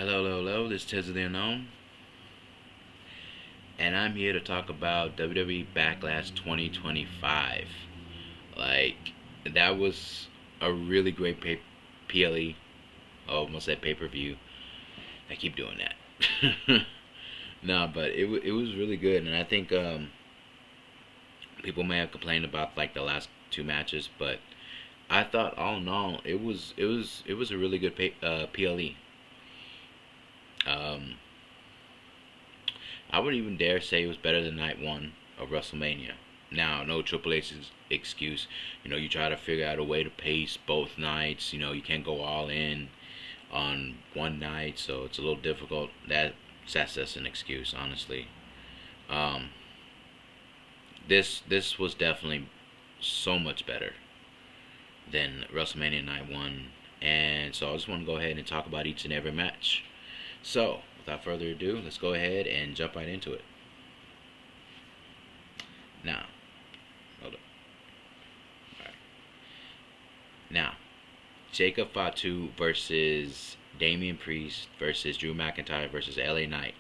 Hello, hello, hello. This is Tez of the Unknown, and I'm here to talk about WWE Backlash 2025. Like, that was a really great PLE. Oh, almost said pay per view. I keep doing that. No, but it was really good, and I think people may have complained about like the last two matches, but I thought all in all it was a really good PLE. Um, I wouldn't even dare say it was better than night one of WrestleMania. Now, no Triple H's excuse. You try to figure out a way to pace both nights. You can't go all in on one night, so it's a little difficult. That's just an excuse, honestly. Um, this was definitely so much better than WrestleMania Night One, and so I just want to go ahead and talk about each and every match. So, without further ado, let's go ahead and jump right into it. Now, hold up. All right. Now, Jacob Fatu versus Damian Priest versus Drew McIntyre versus LA Knight.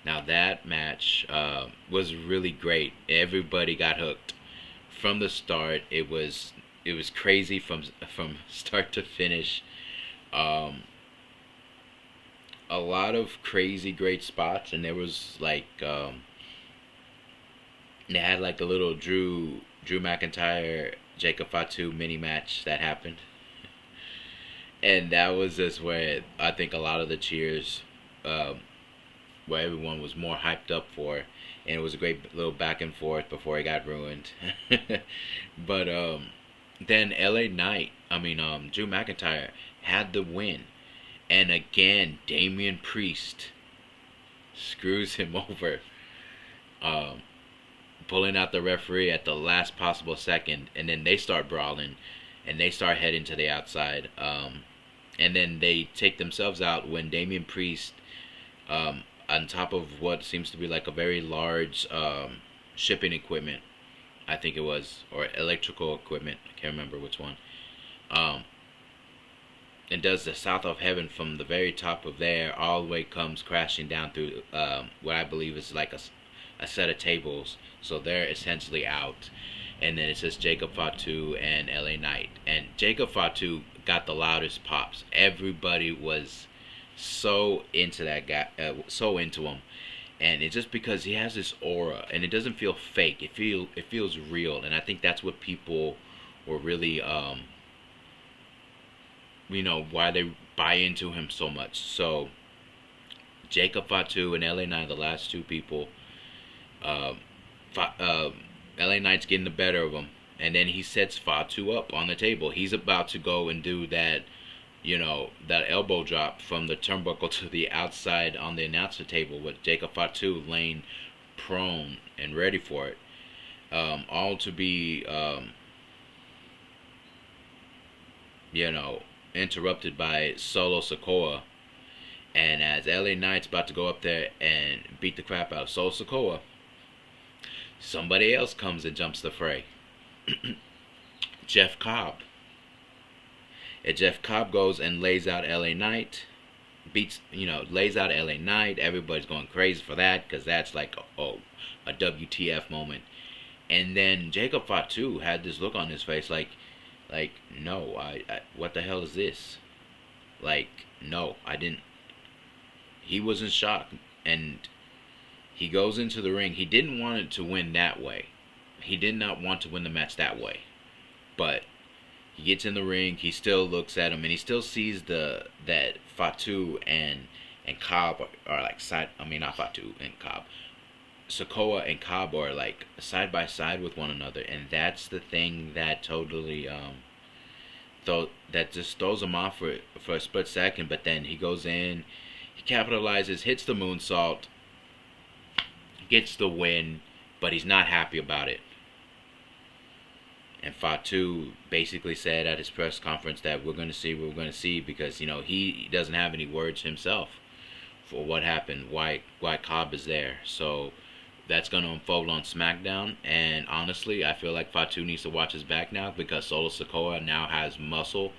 Now that match was really great. Everybody got hooked from the start. It was crazy from start to finish. Um, a lot of crazy great spots, and there was like they had like a little Drew McIntyre Jacob Fatu mini match that happened, and that was just where I think a lot of the cheers, um, where everyone was more hyped up for, and it was a great little back and forth before it got ruined. But then LA Knight, Drew McIntyre had the win, and again Damian Priest screws him over. Um, Pulling out the referee at the last possible second, and then they start brawling, and they start heading to the outside, and then they take themselves out when Damian Priest, on top of what seems to be like a very large shipping equipment, I think it was, or electrical equipment, I can't remember which one, um, and does the south of heaven from the very top of there all the way comes crashing down through what I believe is like a set of tables. So they're essentially out. And then it says Jacob Fatu and LA Knight. And Jacob Fatu got the loudest pops. Everybody was so into that guy, so into him. And it's just because he has this aura, and it doesn't feel fake. It feels real, and I think that's what people were really, why they buy into him so much. So Jacob Fatu and LA Knight, the last two people, uh, LA Knight's getting the better of him, and then he sets Fatu up on the table. He's about to go and do that elbow drop from the turnbuckle to the outside on the announcer table with Jacob Fatu laying prone and ready for it. All to be, you know, interrupted by Solo Sikoa. And as LA Knight's about to go up there and beat the crap out of Solo Sikoa, somebody else comes and jumps the fray. Jeff Cobb. And Jeff Cobb goes and lays out LA Knight. Lays out LA Knight. Everybody's going crazy for that because that's like a WTF moment. And then Jacob Fatu had this look on his face like no, I what the hell is this? Like, no, I didn't. He was in shock, and he goes into the ring. He didn't want it to win that way. He did not want to win the match that way. But he gets in the ring. He still looks at him, and he still sees that Fatu and Cobb are like side. I mean, not Fatu and Cobb. Sokoa and Cobb are like side by side with one another, and that's the thing that totally that just throws him off for a split second. But then he goes in, he capitalizes, hits the moonsault, gets the win, but he's not happy about it. And Fatu basically said at his press conference that we're going to see what we're going to see because he doesn't have any words himself for what happened, why Cobb is there. So that's going to unfold on SmackDown. And honestly, I feel like Fatu needs to watch his back now because Solo Sikoa now has muscle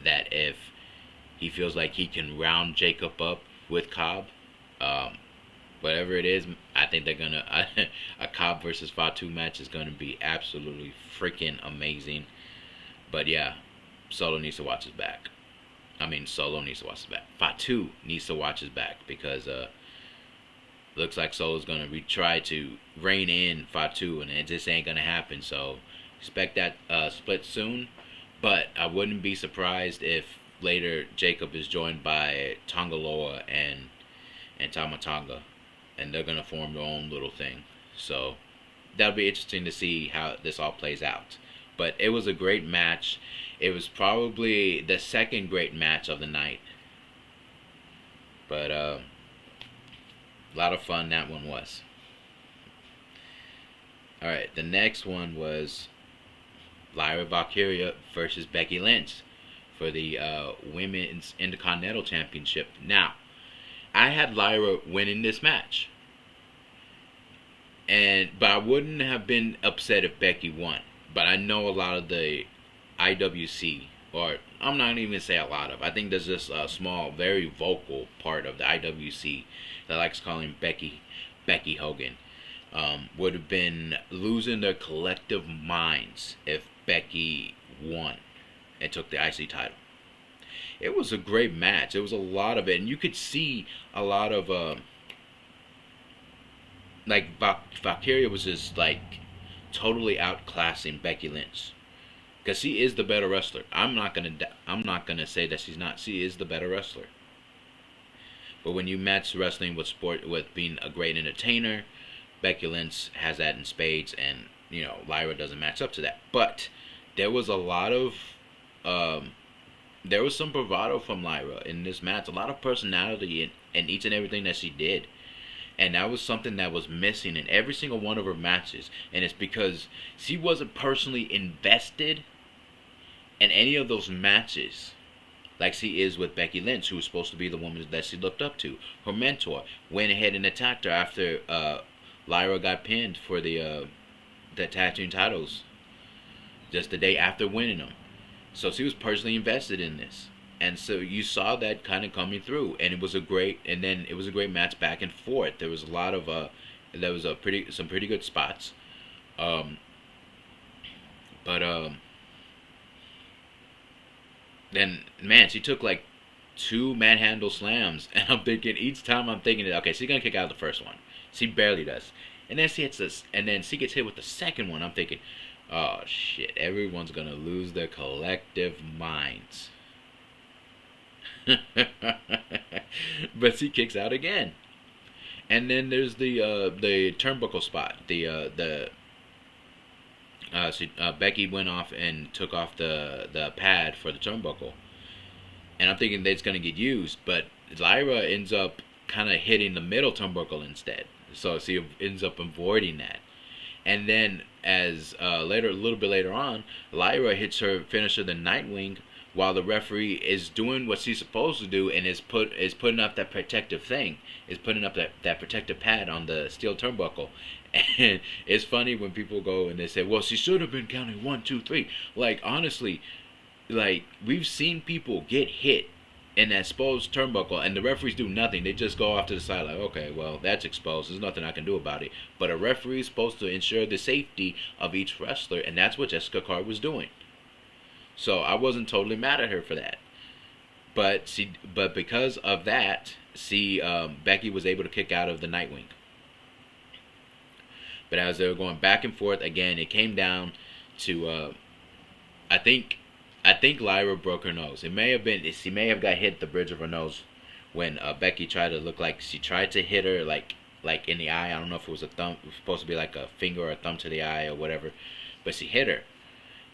that if he feels like he can round Jacob up with Cobb. Um, Whatever it is, I think they're gonna a Cobb versus Fatu match is gonna be absolutely freaking amazing. But yeah, Solo needs to watch his back. I mean, Solo needs to watch his back. Fatu needs to watch his back because looks like Solo's gonna try to rein in Fatu, and it just ain't gonna happen. So expect that split soon. But I wouldn't be surprised if later Jacob is joined by Tongaloa and Tamatanga, and they're gonna form their own little thing. So that'll be interesting to see how this all plays out. But it was a great match. It was probably the second great match of the night. But a lot of fun that one was. All right, the next one was Lyra Valkyria versus Becky Lynch for the Women's Intercontinental Championship. Now, I had Lyra winning this match, but I wouldn't have been upset if Becky won. But I know a lot of the IWC, or I'm not even gonna say a lot of. I think there's this small, very vocal part of the IWC that likes calling Becky Hogan. Would have been losing their collective minds if Becky won and took the IC title. It was a great match. It was a lot of it, and you could see a lot of Valkyria was just like totally outclassing Becky Lynch because she is the better wrestler. I'm not gonna say that she's not. She is the better wrestler. But when you match wrestling with being a great entertainer, Becky Lynch has that in spades, and Lyra doesn't match up to that. But there was a lot of there was some bravado from Lyra in this match. A lot of personality in each and everything that she did. And that was something that was missing in every single one of her matches. And it's because she wasn't personally invested in any of those matches like she is with Becky Lynch, who was supposed to be the woman that she looked up to. Her mentor went ahead and attacked her after Lyra got pinned for the tag team titles just the day after winning them. So she was personally invested in this. And so you saw that kind of coming through, and it was a great match back and forth. There was a lot of some pretty good spots, then man, she took like 2 manhandle slams, and each time I'm thinking, okay, she's gonna kick out the first one. She barely does, and then she hits this, and then she gets hit with the second one. I'm thinking, oh shit, everyone's gonna lose their collective minds. But she kicks out again, and then there's the turnbuckle spot. Becky went off and took off the pad for the turnbuckle, and I'm thinking that it's gonna get used, but Lyra ends up kind of hitting the middle turnbuckle instead, so she ends up avoiding that. And then as a little bit later on, Lyra hits her finisher, the Nightwing, while the referee is doing what she's supposed to do and is putting up that protective thing, is putting up that protective pad on the steel turnbuckle. And it's funny when people go and they say, well, she should have been counting 1, 2, 3. Like, honestly, like, we've seen people get hit in that exposed turnbuckle and the referees do nothing. They just go off to the side like, okay, well, that's exposed. There's nothing I can do about it. But a referee is supposed to ensure the safety of each wrestler, and that's what Jessica Carr was doing. So I wasn't totally mad at her for that, but because of that, Becky was able to kick out of the Nightwing. But as they were going back and forth again, it came down to I think Lyra broke her nose. She may have got hit the bridge of her nose when Becky tried to look like she tried to hit her like in the eye. I don't know if it was a thumb. It was supposed to be like a finger or a thumb to the eye or whatever, but she hit her,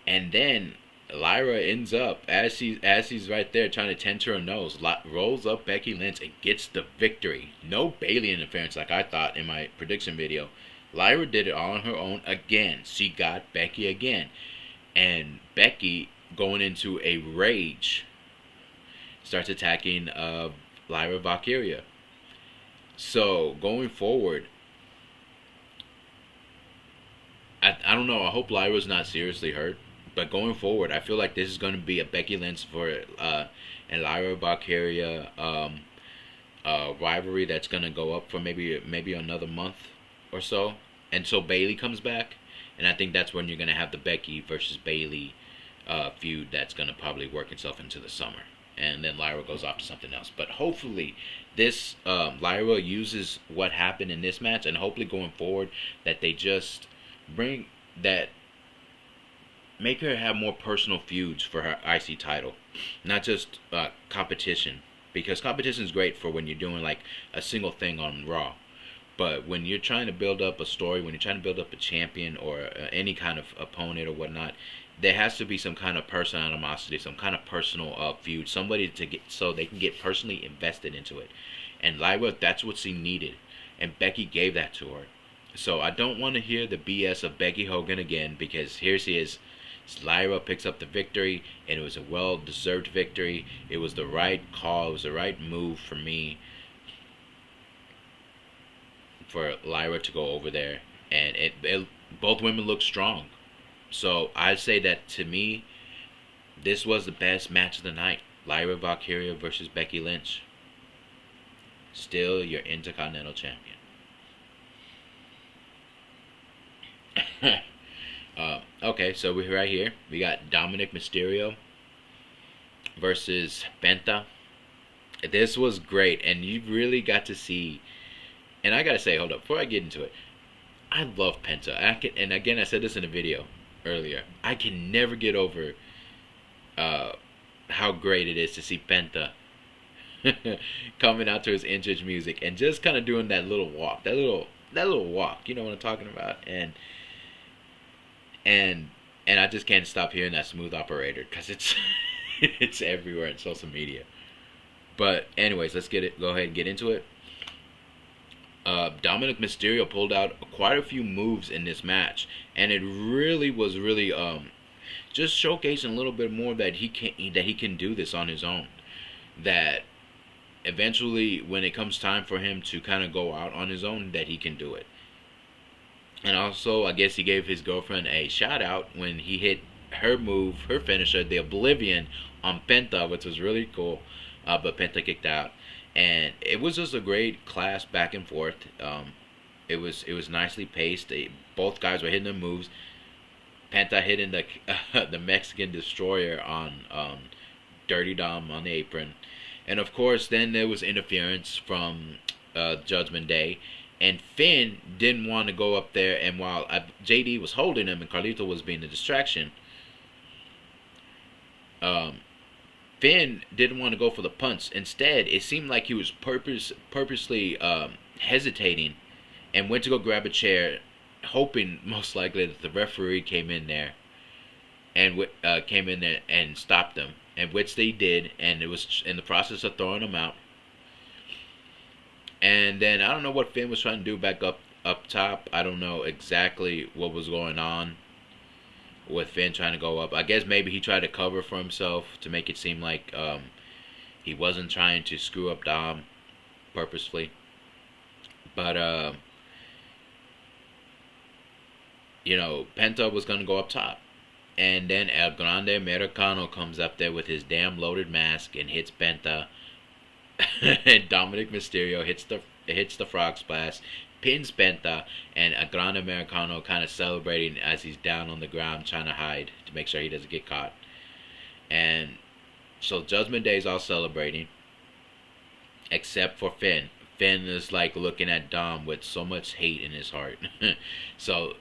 and then Lyra ends up, as she's right there trying to tend to her nose, rolls up Becky Lynch and gets the victory. No Bayley interference like I thought in my prediction video. Lyra did it all on her own again. She got Becky again. And Becky, going into a rage, starts attacking Lyra Valkyria. So, going forward, I don't know. I hope Lyra's not seriously hurt. But going forward, I feel like this is going to be a Becky Lynch for and Lyra Valkyria rivalry that's going to go up for maybe another month or so, and so Bailey comes back, and I think that's when you're going to have the Becky versus Bailey feud that's going to probably work itself into the summer, and then Lyra goes off to something else. But hopefully, this Lyra uses what happened in this match, and hopefully going forward that they just bring that, make her have more personal feuds for her IC title, not just competition. Because competition is great for when you're doing like a single thing on Raw, but when you're trying to build up a story, when you're trying to build up a champion or any kind of opponent or whatnot, there has to be some kind of personal animosity, some kind of personal feud, somebody to get so they can get personally invested into it. And Lyra, that's what she needed, and Becky gave that to her. So I don't want to hear the BS of Becky Hogan again, because here she is. Lyra picks up the victory, and it was a well-deserved victory. It was the right call. It was the right move for me, for Lyra to go over there, and both women look strong. So I'd say that to me, this was the best match of the night. Lyra Valkyria versus Becky Lynch. Still your Intercontinental Champion. Okay, so we're right here. We got Dominic Mysterio versus Penta. This was great, and you really got to see. And I gotta say, hold up, before I get into it, I love Penta. And again, I said this in a video earlier. I can never get over how great it is to see Penta coming out to his entrance music and just kind of doing that little walk, that little walk. You know what I'm talking about? And I just can't stop hearing that smooth operator, because it's it's everywhere in social media. But anyways, let's go ahead and get into it. Dominic Mysterio pulled out quite a few moves in this match, and it really was just showcasing a little bit more that he can do this on his own. That eventually, when it comes time for him to kind of go out on his own, that he can do it. And also, I guess he gave his girlfriend a shout out when he hit her move, her finisher, the Oblivion, on Penta, which was really cool. But Penta kicked out, and it was just a great class back and forth. It was nicely paced. Both guys were hitting their moves. Penta hitting the Mexican Destroyer on Dirty Dom on the apron, and of course, then there was interference from Judgment Day. And Finn didn't want to go up there, and while JD was holding him and Carlito was being a distraction, Finn didn't want to go for the punch. Instead, it seemed like he was purposely hesitating, and went to go grab a chair, hoping most likely that the referee came in there and stopped them, and which they did, and it was in the process of throwing him out. And then I don't know what Finn was trying to do back up top. I don't know exactly what was going on with Finn trying to go up. I guess maybe he tried to cover for himself to make it seem like he wasn't trying to screw up Dom purposefully. But Penta was gonna go up top, and then El Grande Americano comes up there with his damn loaded mask and hits Penta. And Dominic Mysterio hits the frog splash, pins Penta, and a Grande Americano kind of celebrating as he's down on the ground trying to hide to make sure he doesn't get caught. And so Judgment Day is all celebrating, except for Finn. Finn is like looking at Dom with so much hate in his heart. So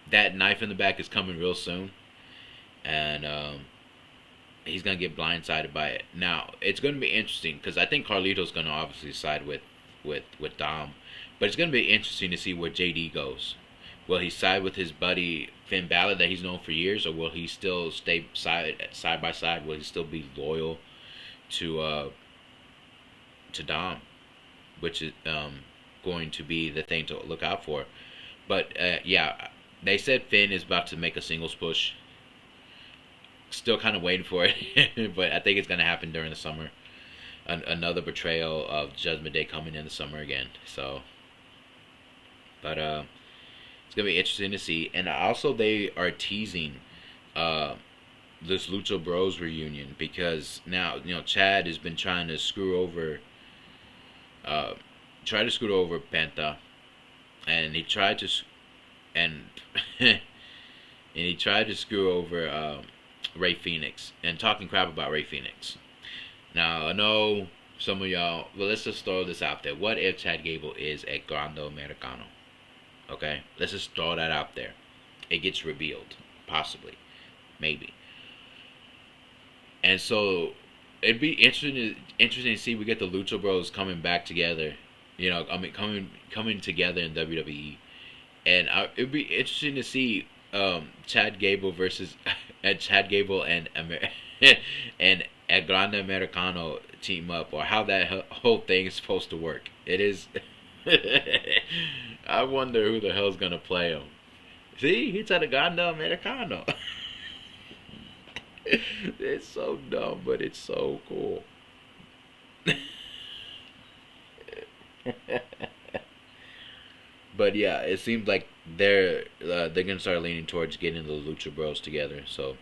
that knife in the back is coming real soon, and he's gonna get blindsided by it. Now it's gonna be interesting because I think Carlito's gonna obviously side with Dom, but it's gonna be interesting to see where JD goes. Will he side with his buddy Finn Balor that he's known for years, or will he still stay side by side? Will he still be loyal to Dom, which is going to be the thing to look out for? But yeah, they said Finn is about to make a singles push. Still kind of waiting for it, but I think it's going to happen during the summer. Another betrayal of Judgment Day coming in the summer again. So, but it's going to be interesting to see. And also, they are teasing this Lucha Bros reunion, because now Chad has been trying to uh, screw over Penta, and he tried to and and he tried to screw over Ray Phoenix and talking crap about Ray Phoenix. Now I know some of y'all. Well, let's just throw this out there. What if Chad Gable is a Grande Americano? Okay, let's just throw that out there. It gets revealed, possibly, maybe. And so it'd be interesting to see we get the Lucha Bros coming back together. I mean, coming together in WWE, and it'd be interesting to see Chad Gable versus Chad Gable and and a Grande Americano team up, or how that whole thing is supposed to work. It is. I wonder who the hell's gonna play him. See, he's at a Grande Americano. It's so dumb, but it's so cool. But yeah, it seems like they're gonna start leaning towards getting the Lucha Bros together. So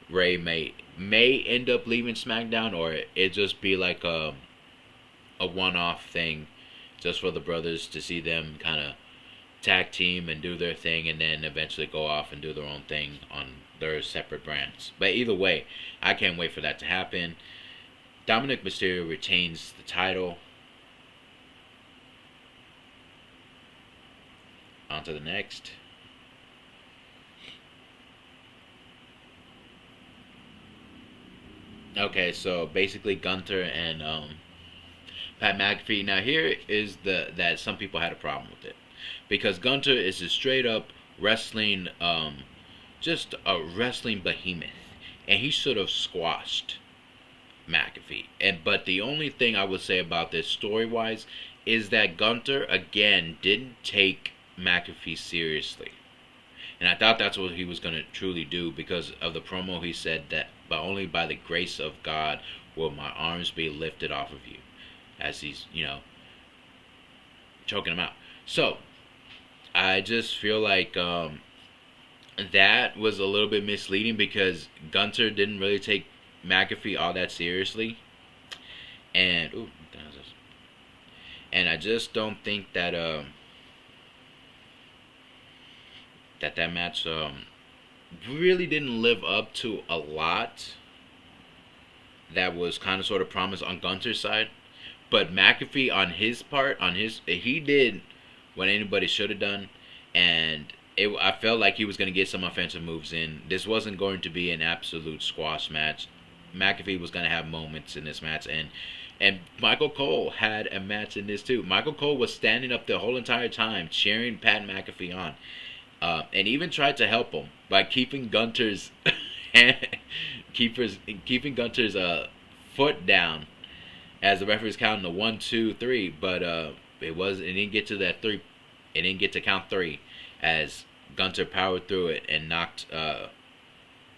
Ray may end up leaving SmackDown, or it just be like a one off thing, just for the brothers to see them kind of tag team and do their thing, and then eventually go off and do their own thing on their separate brands. But either way, I can't wait for that to happen. Dominic Mysterio retains the title. On to the next. Okay, so basically Gunther and Pat McAfee. Now here is that some people had a problem with it, because Gunther is a straight up wrestling, just a wrestling behemoth, and he should have squashed McAfee. But the only thing I would say about this story wise is that Gunther again didn't take McAfee seriously. And I thought that's what he was going to truly do, because of the promo he said that, but only by the grace of God will my arms be lifted off of you, as he's, choking him out. So, I just feel like that was a little bit misleading, because Gunther didn't really take McAfee all that seriously. And, ooh, what the hell is this? And I just don't think that, that match really didn't live up to a lot that was kind of sort of promised on Gunther's side. But McAfee on his part, he did what anybody should have done, and I felt like he was going to get some offensive moves in. This wasn't going to be an absolute squash match. McAfee was going to have moments in this match, and Michael Cole had a match in this too. Michael Cole was standing up the whole entire time cheering Pat McAfee on. And even tried to help him by keeping Gunther's keeping Gunther's foot down as the referee was counting the 1, 2, 3. But it didn't get to that 3. It didn't get to count 3 as Gunther powered through it and knocked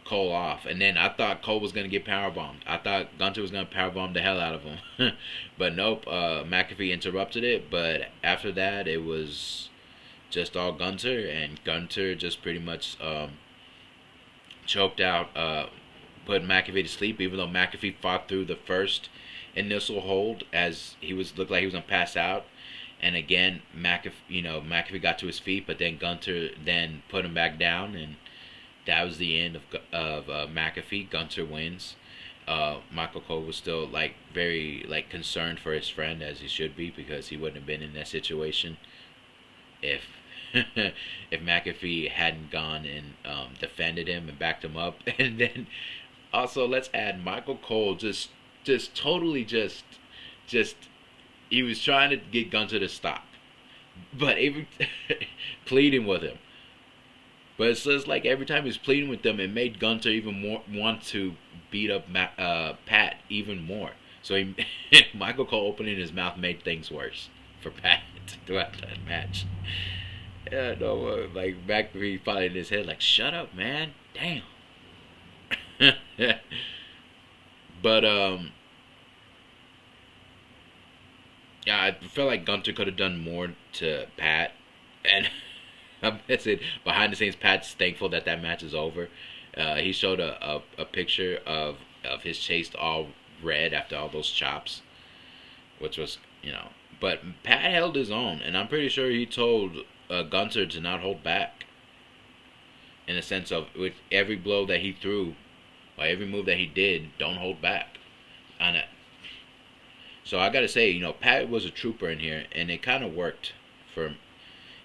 Cole off. And then I thought Cole was gonna get powerbombed. I thought Gunther was gonna powerbomb the hell out of him. But nope. McAfee interrupted it. But after that, it was just all Gunther, and Gunther just pretty much choked out, put McAfee to sleep, even though McAfee fought through the first initial hold as looked like he was gonna pass out. And again, McAfee got to his feet, but then Gunther then put him back down, and that was the end of McAfee. Gunther wins. Michael Cole was still very concerned for his friend, as he should be, because he wouldn't have been in that situation if if McAfee hadn't gone and defended him and backed him up. And then also let's add Michael Cole just totally just he was trying to get Gunther to stop, but even pleading with him. But it's just like every time he was pleading with them, it made Gunther even more want to beat up Pat even more. So Michael Cole opening his mouth made things worse for Pat throughout that match. Yeah, no, McAfee finally in his head, shut up, man, damn. But yeah, I felt like Gunther could have done more to Pat, and I'm guessing behind the scenes, Pat's thankful that match is over. He showed a picture of his chest all red after all those chops, which was, you know. But Pat held his own, and I'm pretty sure he told Gunter to not hold back. In the sense of with every blow that he threw, or every move that he did, don't hold back on it. So I gotta say, you know, Pat was a trooper in here, and it kind of worked for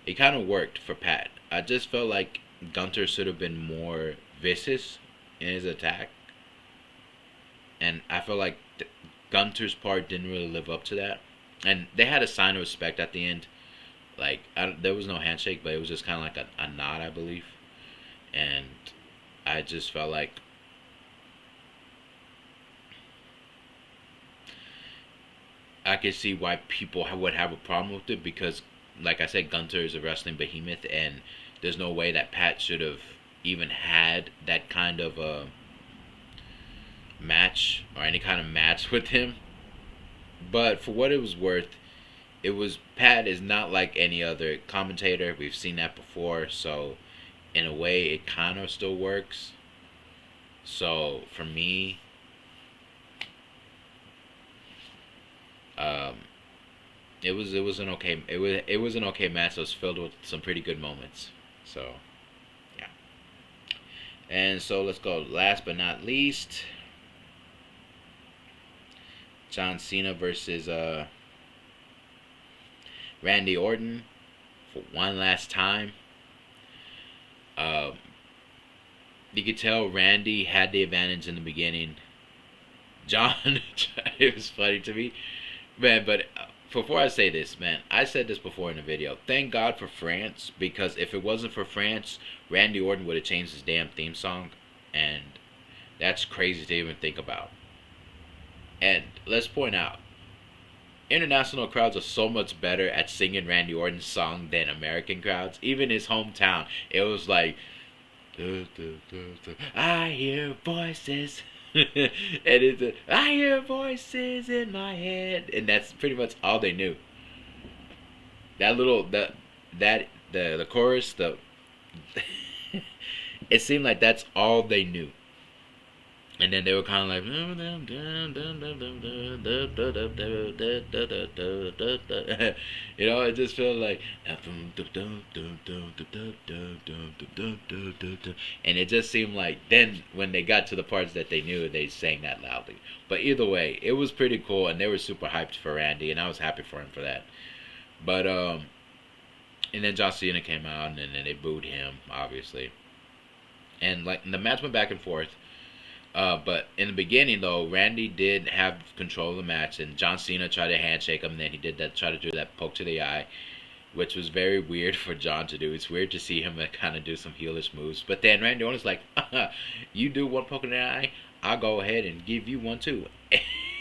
Pat. I just felt like Gunter should have been more vicious in his attack, and I felt like Gunter's part didn't really live up to that. And they had a sign of respect at the end. Like there was no handshake, but it was just kind of like a nod, I believe. And I just felt like I could see why people would have a problem with it because, like I said, Gunter is a wrestling behemoth, and there's no way that Pat should have even had that kind of a match or any kind of match with him. But for what it was worth, it was Pat is not like any other commentator. We've seen that before, so in a way, it kind of still works. So for me, um, it was an okay match. It was filled with some pretty good moments. So yeah, and so let's go. Last but not least, John Cena versus Randy Orton for one last time. You could tell Randy had the advantage in the beginning. John, it was funny to me, man. But before I say this, man, I said this before in the video. Thank God for France, because if it wasn't for France, Randy Orton would have changed his damn theme song, and that's crazy to even think about. And let's point out, international crowds are so much better at singing Randy Orton's song than American crowds. Even his hometown, it was like, I hear voices. And it's I hear voices in my head, and that's pretty much all they knew. That little the chorus, it seemed like that's all they knew. And then they were kind of like, you know, it just felt like, and it just seemed like then when they got to the parts that they knew, they sang that loudly. But either way, it was pretty cool, and they were super hyped for Randy, and I was happy for him for that. But and then John Cena came out, and then they booed him, obviously, and like the match went back and forth. But in the beginning, though, Randy did have control of the match, and John Cena tried to handshake him, and then he try to do that poke to the eye, which was very weird for John to do. It's weird to see him kind of do some heelish moves. But then Randy Orton's like, you do one poke in the eye, I'll go ahead and give you one too.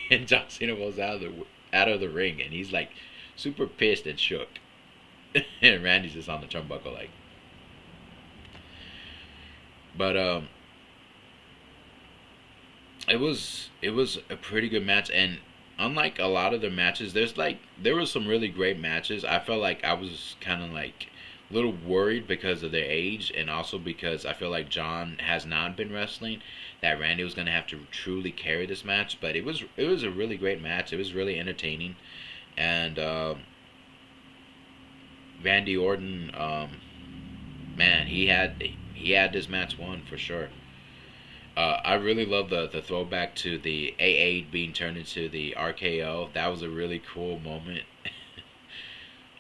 And John Cena goes out of the ring, and he's like super pissed and shook. And Randy's just on the turnbuckle like. But it was a pretty good match, and unlike a lot of their matches, there were some really great matches. I felt like I was kind of like a little worried because of their age, and also because I feel like John has not been wrestling, that Randy was gonna have to truly carry this match. But it was a really great match. It was really entertaining, and Randy Orton, man, he had this match won for sure. I really love the throwback to the AA being turned into the RKO. That was a really cool moment.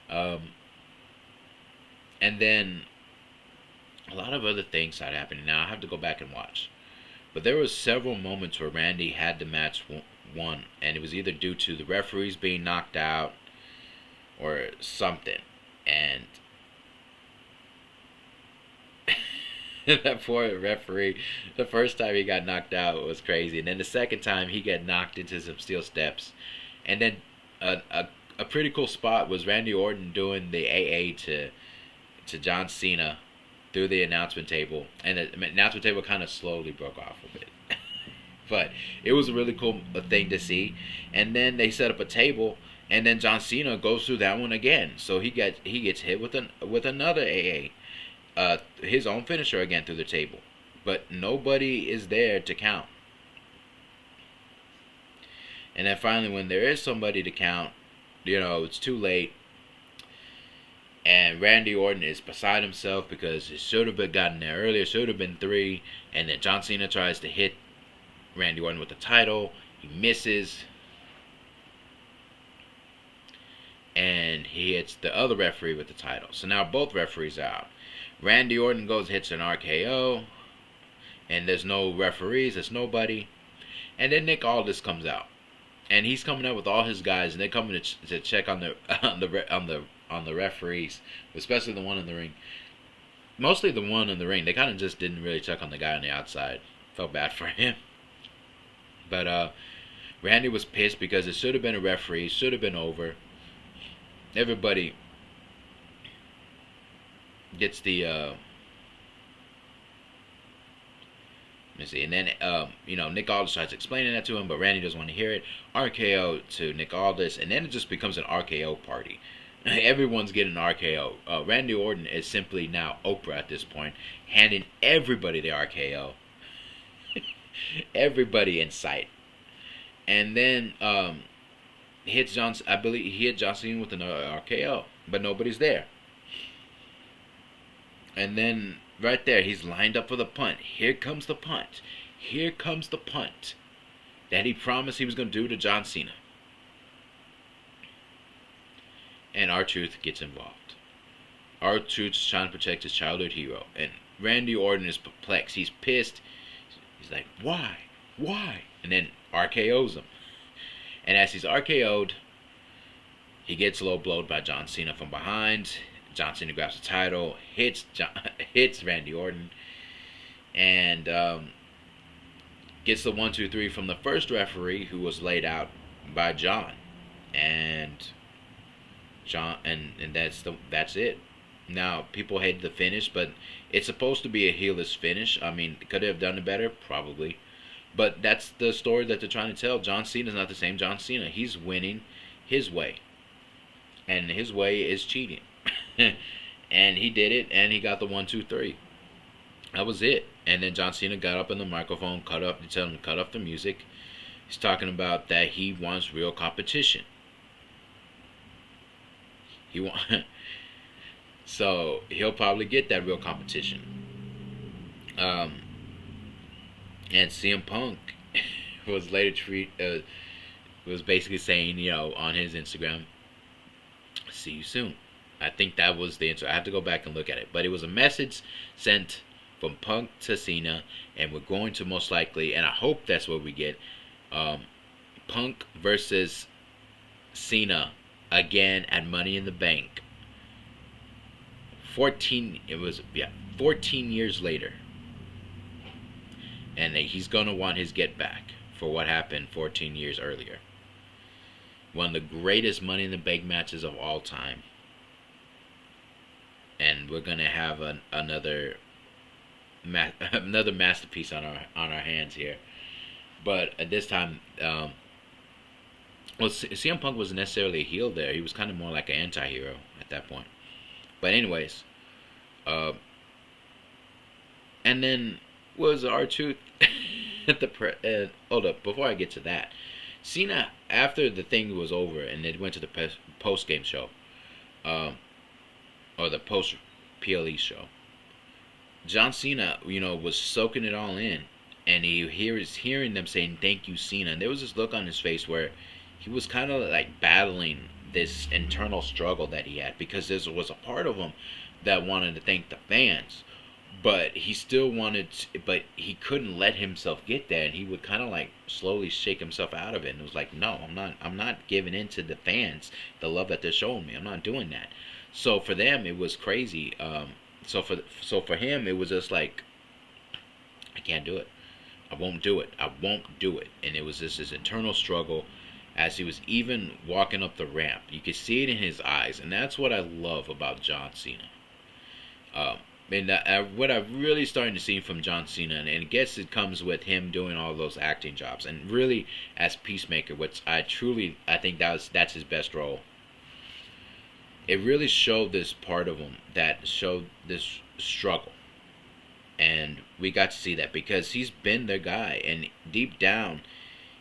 And then a lot of other things started happening. Now I have to go back and watch. But there were several moments where Randy had the match won, and it was either due to the referees being knocked out or something. And that poor referee, the first time he got knocked out was crazy, and then the second time he got knocked into some steel steps. And then a pretty cool spot was Randy Orton doing the AA to John Cena through the announcement table, and the announcement table kind of slowly broke off a bit. But it was a really cool thing to see. And then they set up a table, and then John Cena goes through that one again, so he gets hit with another AA. His own finisher again through the table. but nobody is there to count. And then finally, when there is somebody to count, it's too late. And Randy Orton is beside himself because it should have been gotten there earlier. Should have been 3. And then John Cena tries to hit Randy Orton with the title. He misses. And he hits the other referee with the title. So now both referees are out. Randy Orton hits an RKO. And there's no referees. There's nobody. And then Nick Aldis comes out. And he's coming up with all his guys. And they're coming to check on the referees, especially the one in the ring. Mostly the one in the ring. They kind of just didn't really check on the guy on the outside. Felt bad for him. But Randy was pissed because it should have been a referee. Should have been over. Everybody gets the let me see, and then Nick Aldis starts explaining that to him, but Randy doesn't want to hear it. RKO to Nick Aldis, and then it just becomes an RKO party. Everyone's getting RKO. Randy Orton is simply now Oprah at this point, handing everybody the RKO. Everybody in sight. And then hits I believe he hit John Cena with another RKO, but nobody's there. And then right there, he's lined up for the punt. Here comes the punt. Here comes the punt that he promised he was going to do to John Cena. And R-Truth gets involved. R-Truth's trying to protect his childhood hero. And Randy Orton is perplexed. He's pissed. He's like, why? Why? And then RKO's him. And as he's RKO'd, he gets low blowed by John Cena from behind. John Cena grabs the title, hits Randy Orton, and gets the 1, 2, 3 from the first referee, who was laid out by John. And that's it. Now, people hate the finish, but it's supposed to be a heelless finish. I mean, could they have done it better? Probably. But that's the story that they're trying to tell. John Cena's not the same John Cena. He's winning his way. And his way is cheating. And he did it, and he got the 1, 2, 3. That was it. And then John Cena got up in the microphone, told him to cut off the music. He's talking about that he wants real competition. So he'll probably get that real competition. And CM Punk was later was basically saying, on his Instagram, "See you soon." I think that was the answer. I have to go back and look at it, but it was a message sent from Punk to Cena, and we're going to most likely, and I hope that's what we get, Punk versus Cena again at Money in the Bank. 14 years later. And he's going to want his get back for what happened 14 years earlier. One of the greatest Money in the Bank matches of all time. And we're going to have another masterpiece on our hands here. But at this time, CM Punk wasn't necessarily a heel there. He was kind of more like an anti-hero at that point. But anyways, and then was R-Truth hold up, before I get to that, Cena, after the thing was over and it went to the post-game show, or the post-PLE show, John Cena, was soaking it all in, and he was hearing them saying, "Thank you, Cena," and there was this look on his face where he was kind of like battling this internal struggle that he had, because there was a part of him that wanted to thank the fans, but he still wanted but he couldn't let himself get there, and he would kind of like slowly shake himself out of it, and it was like, no, I'm not giving in to the fans, the love that they're showing me. I'm not doing that. So for them it was crazy. So for him it was just like, I can't do it. I won't do it. And it was just this internal struggle as he was even walking up the ramp. You could see it in his eyes, and that's what I love about John Cena. And what I'm really starting to see from John Cena, and I guess it comes with him doing all those acting jobs, and really as Peacemaker, which I think that's his best role. It really showed this part of him that showed this struggle, And we got to see that because he's been their guy, and deep down,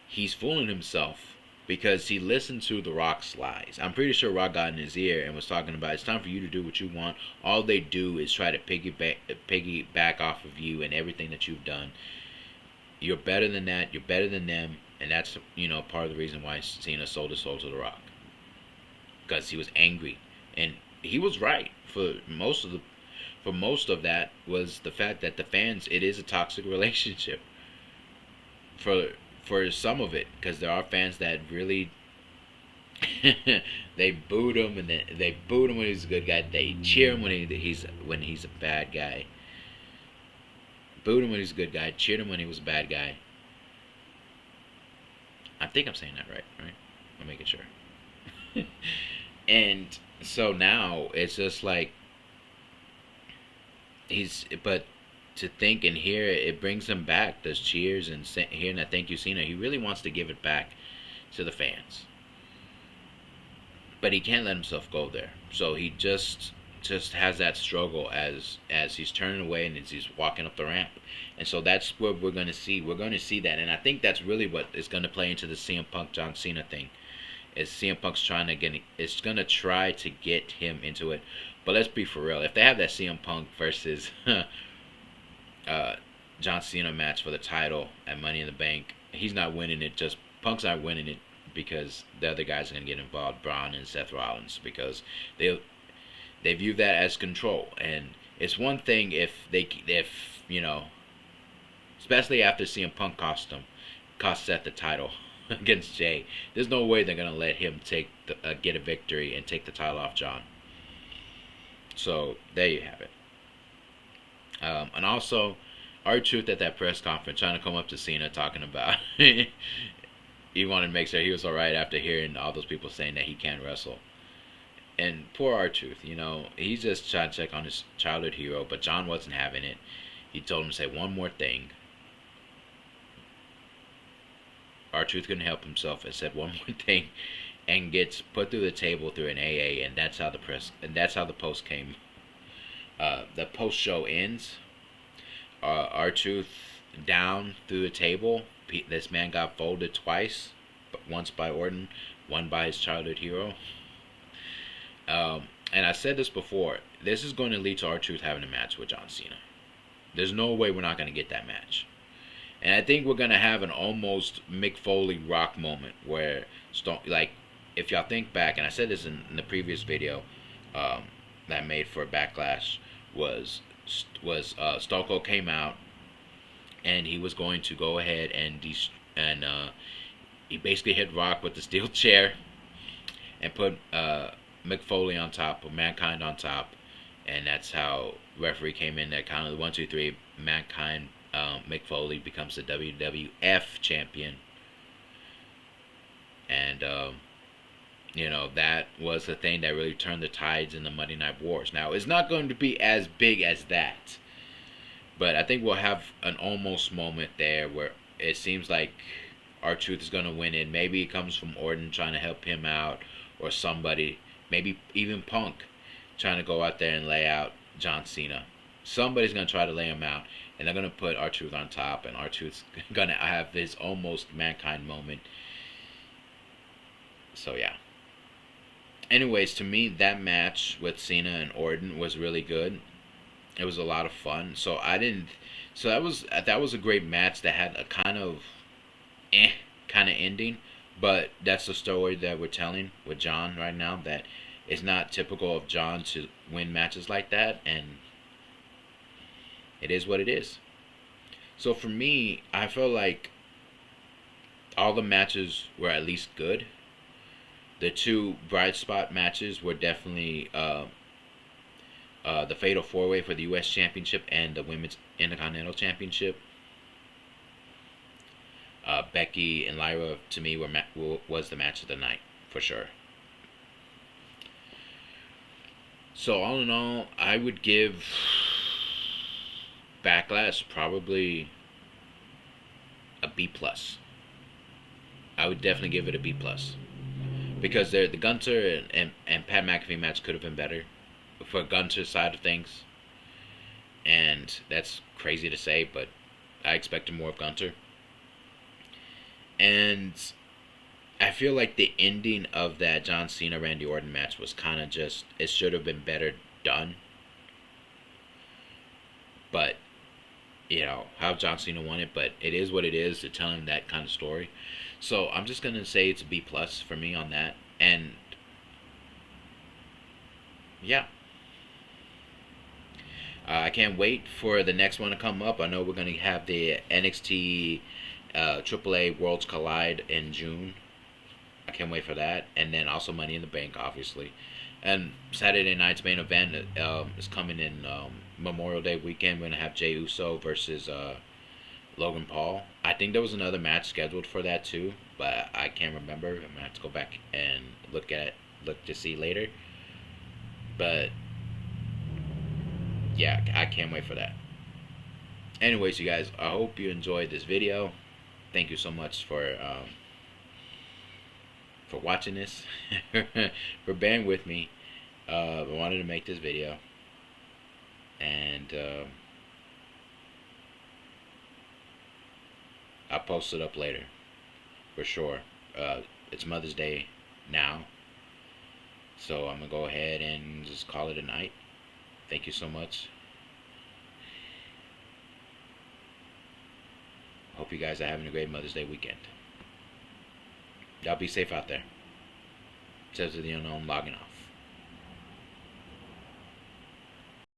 he's fooling himself because he listened to The Rock's lies. I'm pretty sure Rock got in his ear and was talking about it's time for you to do what you want. All they do is try to piggyback off of you and everything that you've done. You're better than that. You're better than them, and that's part of the reason why Cena sold his soul to The Rock, because he was angry, and he was right for most of that was the fact that the fans, it is a toxic relationship for some of it, because there are fans that really they booed him, and they booed him when he's a good guy. They cheer him when he's a bad guy. Booed him when he's a good guy. Cheered him when he was a bad guy. I think I'm saying that right? I'm making sure. And so now it's just like but to think and hear it, it brings him back. Those cheers and hearing that thank you, Cena. He really wants to give it back to the fans, but he can't let himself go there. So he just has that struggle as he's turning away and as he's walking up the ramp. And so that's what we're going to see. We're going to see that, and I think that's really what is going to play into the CM Punk John Cena thing. Is CM Punk's trying to get? It's going to try to get him into it. But let's be for real. If they have that CM Punk versus John Cena match for the title at Money in the Bank, he's not winning it. Just Punk's not winning it because the other guys are going to get involved, Braun and Seth Rollins, because they view that as control. And it's one thing if especially after CM Punk cost Seth the title against Jay, there's no way they're going to let him get a victory and take the title off John. So there you have it. And also, R-Truth at that press conference trying to come up to Cena talking about he wanted to make sure he was alright after hearing all those people saying that he can't wrestle. And poor R-Truth, he's just trying to check on his childhood hero, but John wasn't having it. He told him to say one more thing. R-Truth couldn't help himself and said one more thing, and gets put through the table through an AA, and that's how the post came. The post show ends. R-Truth down through the table. This man got folded twice, once by Orton, one by his childhood hero. And I said this before. This is going to lead to R-Truth having a match with John Cena. There's no way we're not going to get that match. And I think we're going to have an almost Mick Foley Rock moment where if y'all think back, and I said this in the previous video that I made for Backlash, was Stone Cold came out and he was going to go ahead and he basically hit Rock with the steel chair and put Mick Foley on top, or Mankind on top, and that's how referee came in. That kind of 1, 2, 3, Mankind, Mick Foley becomes the WWF champion, and that was the thing that really turned the tides in the Monday Night Wars. Now, it's not going to be as big as that, but I think we'll have an almost moment there where it seems like R-Truth is going to win it. Maybe it comes from Orton trying to help him out, or somebody, maybe even Punk, trying to go out there and lay out John Cena. Somebody's going to try to lay him out, and they're going to put R-Truth on top, and R-Truth's going to have his almost Mankind moment. So, yeah. Anyways, to me, that match with Cena and Orton was really good. It was a lot of fun. So that was a great match that had a kind of ending. But that's the story that we're telling with John right now. That it's not typical of John to win matches like that, and it is what it is. So for me, I feel like all the matches were at least good. The two bright spot matches were definitely the Fatal 4-Way for the U.S. Championship and the Women's Intercontinental Championship. Becky and Lyra, to me, was the match of the night, for sure. So, all in all, I would give Backlash probably a B+. I would definitely give it a B+. Because the Gunther and Pat McAfee match could have been better for Gunther's side of things. And that's crazy to say, but I expected more of Gunter. And I feel like the ending of that John Cena Randy Orton match was kind of just, it should have been better done. But, you know, how John Cena won it, but it is what it is to tell him that kind of story. So I'm just going to say it's a B plus for me on that. And, yeah. I can't wait for the next one to come up. I know we're going to have the NXT AAA Worlds Collide in June. I can't wait for that. And then also Money in the Bank, obviously. And Saturday night's main event is coming in Memorial Day weekend. We're going to have Jey Uso versus Logan Paul. I think there was another match scheduled for that too, but I can't remember. I'm going to have to go back and look to see later. But yeah, I can't wait for that. Anyways, you guys, I hope you enjoyed this video. Thank you so much for watching this, for bearing with me. I wanted to make this video, and I'll post it up later, for sure. It's Mother's Day now, so I'm going to go ahead and just call it a night. Thank you so much. Hope you guys are having a great Mother's Day weekend. Y'all be safe out there. Says to the unknown, logging off.